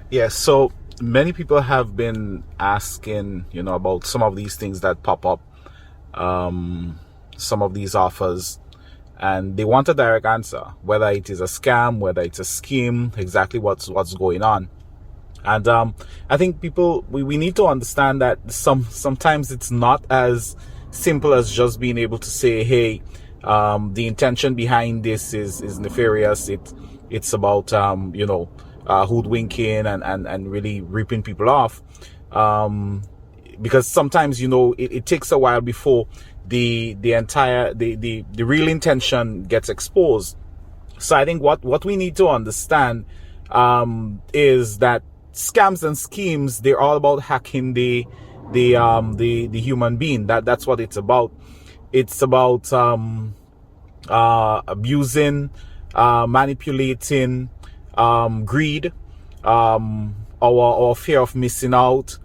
Yeah, so many people have been asking, about some of these things that pop up, some of these offers, and they want a direct answer, whether it is a scam, whether it's a scheme, exactly what's going on. And I think people we need to understand that sometimes it's not as simple as just being able to say, hey, the intention behind this is nefarious. It's about hoodwinking and really ripping people off. Because sometimes it takes a while before the entire the real intention gets exposed. So I think what we need to understand is that scams and schemes, they're all about hacking the human being. That's what it's about. It's about abusing, manipulating, greed, our fear of missing out,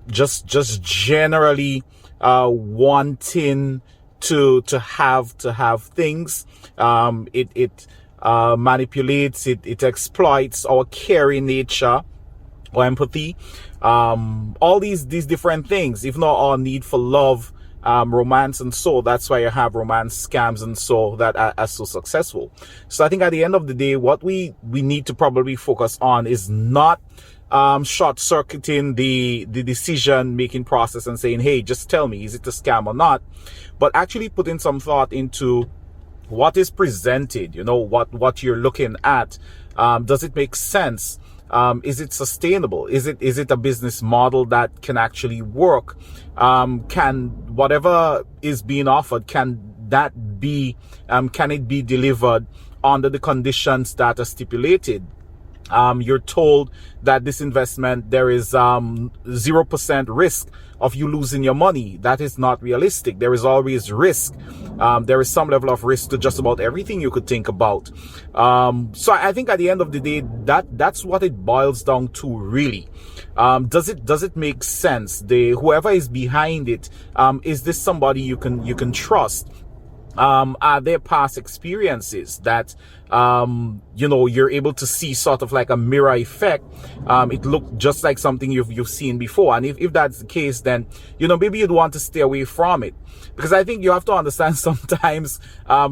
just generally wanting to have things. It manipulates, it exploits our caring nature or empathy, all these different things, if not our need for love, romance and so. That's why you have romance scams and so that are so successful. So I think at the end of the day, what we need to probably focus on is not short circuiting the decision making process and saying, hey, just tell me, is it a scam or not? But actually putting some thought into what is presented, what you're looking at. Does it make sense? Is it sustainable? Is it a business model that can actually work? Can whatever is being offered, can it be delivered under the conditions that are stipulated? You're told that this investment, there is 0% risk of you losing your money. That is not realistic. There is always risk. There is some level of risk to just about everything you could think about. So I think at the end of the day, that's what it boils down to, really. Does it make sense? Whoever is behind it, is this somebody you can trust? Are there past experiences that you're able to see sort of like a mirror effect? It looked just like something you've seen before, and if that's the case, then maybe you'd want to stay away from it. Because I think you have to understand sometimes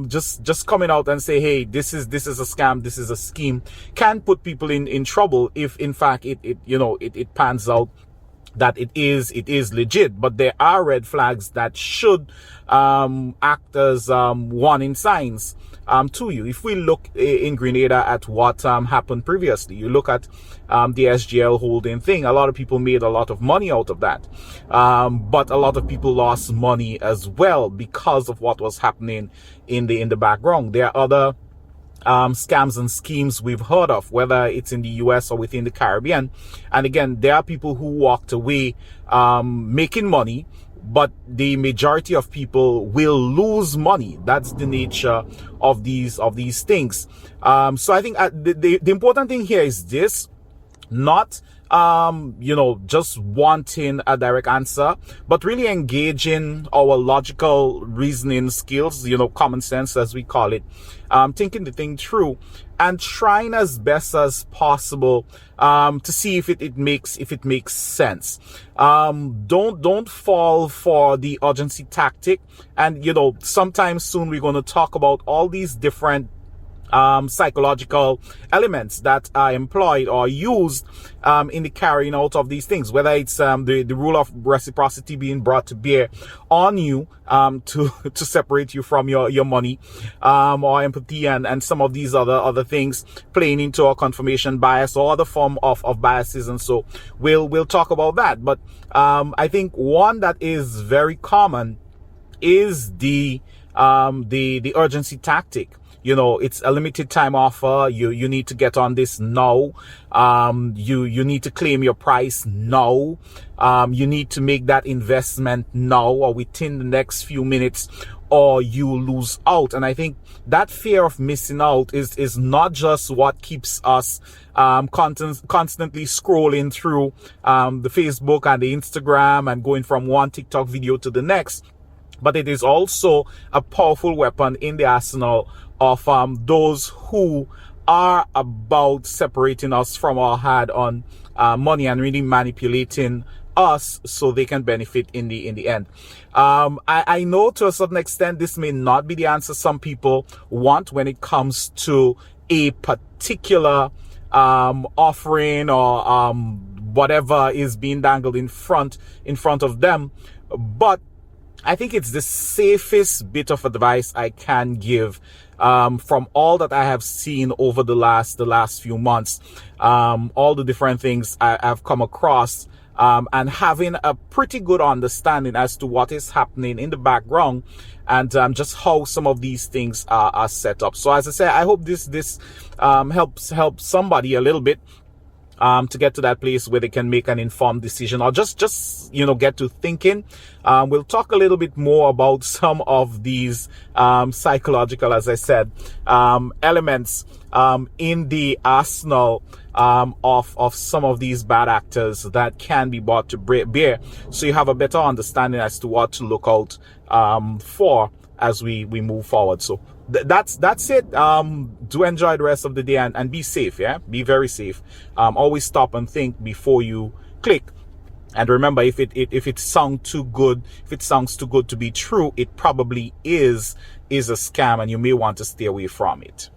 just coming out and say, hey, this is a scam, this is a scheme, can put people in trouble if in fact it pans out that it is legit. But there are red flags that should act as warning signs to you. If we look in Grenada at what happened previously, you look at the SGL holding thing. A lot of people made a lot of money out of that, but a lot of people lost money as well because of what was happening in the background. There are other scams and schemes we've heard of, whether it's in the US or within the Caribbean. And again, there are people who walked away making money, but the majority of people will lose money. That's the nature of these things. So I think the important thing here is this: not just wanting a direct answer, but really engaging our logical reasoning skills, common sense as we call it, thinking the thing through and trying as best as possible to see if it makes sense. Don't fall for the urgency tactic. And sometime soon we're going to talk about all these different psychological elements that are employed or used in the carrying out of these things, whether it's the rule of reciprocity being brought to bear on you to separate you from your money, or empathy and some of these other things playing into our confirmation bias or other form of biases. And so we'll talk about that. But I think one that is very common is the urgency tactic. It's a limited time offer. You need to get on this now. You need to claim your price now. You need to make that investment now or within the next few minutes, or you lose out. And I think that fear of missing out is not just what keeps us constantly scrolling through the Facebook and the Instagram and going from one TikTok video to the next, but it is also a powerful weapon in the arsenal of those who are about separating us from our hard-earned money and really manipulating us so they can benefit in the end. I know to a certain extent this may not be the answer some people want when it comes to a particular offering or whatever is being dangled in front of them, but I think it's the safest bit of advice I can give from all that I have seen over the last few months, all the different things I've come across, and having a pretty good understanding as to what is happening in the background and just how some of these things are set up. So as I say, I hope this helps somebody a little bit to get to that place where they can make an informed decision or just get to thinking. We'll talk a little bit more about some of these psychological, as I said, elements in the arsenal of some of these bad actors that can be brought to bear, so you have a better understanding as to what to look out for as we move forward. So that's it. Do enjoy the rest of the day and be safe. Yeah, be very safe. Always stop and think before you click. And remember, if it sounds too good to be true, it probably is a scam, and you may want to stay away from it.